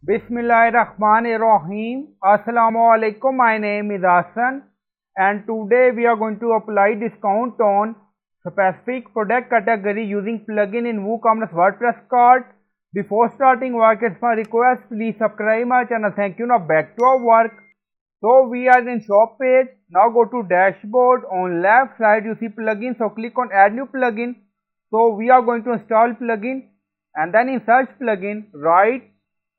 Bismillahirrahmanirrahim. Assalamu alaikum. My name is Hassan, and today we are going to apply discount on specific product category using plugin in WooCommerce WordPress cart. Before starting work, it's my request, please subscribe my channel. Thank you. Now back to our work. So we are in shop page. Now go to dashboard. On left side you see plugin. So click on add new plugin. So we are going to install plugin, and then in search plugin write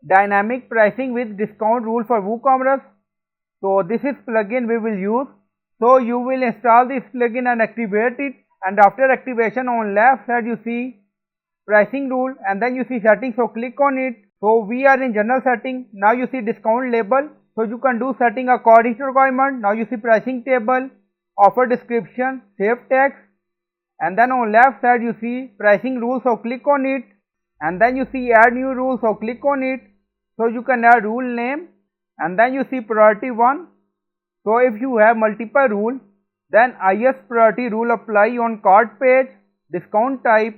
dynamic pricing with discount rule for WooCommerce. So this is plugin we will use. So you will install this plugin and activate it, and after activation on left side you see pricing rule, and then you see settings. So click on it. So we are in general setting. Now you see discount label. So you can do setting according to requirement. Now you see pricing table, offer description, save text, and then on left side you see pricing rule. So click on it, and then you see add new rule. So click on it. So you can add rule name, and then you see priority 1. So if you have multiple rule, then highest priority rule apply on cart page. Discount type.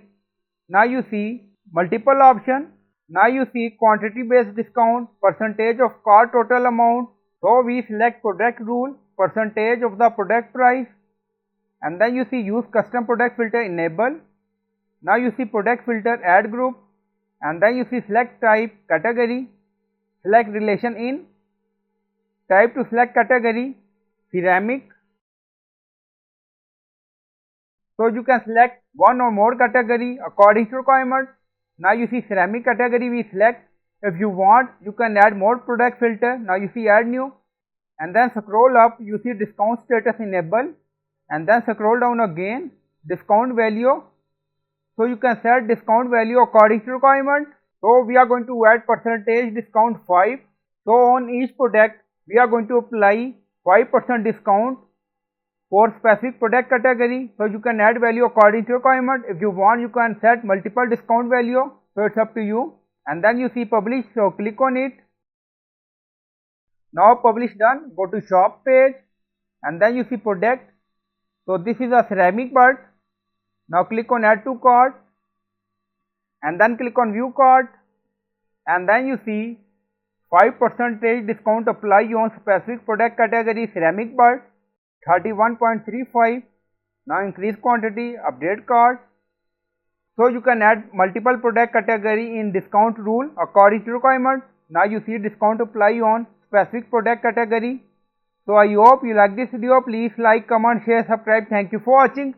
Now you see multiple option. Now you see quantity based discount, percentage of cart total amount. So we select product rule, percentage of the product price, and then you see use custom product filter enable. Now you see product filter add group, and then you see select type category, select relation in, type to select category ceramic. So you can select one or more category according to requirement. Now you see ceramic category we select. If you want, you can add more product filter. Now you see add new, and then scroll up, you see discount status enable, and then scroll down again, discount value. So you can set discount value according to requirement. So we are going to add percentage discount 5. So on each product we are going to apply 5% discount for specific product category. So you can add value according to requirement. If you want, you can set multiple discount value. So it's up to you. And then you see publish. So click on it. Now publish done. Go to shop page, and then you see product. So this is a ceramic bird. Now click on add to cart, and then click on view cart, and then you see 5% discount apply on specific product category ceramic bird 31.35. Now increase quantity, update cart. So you can add multiple product category in discount rule according to requirement. Now you see discount apply on specific product category. So I hope you like this video. Please like, comment, share, subscribe. Thank you for watching.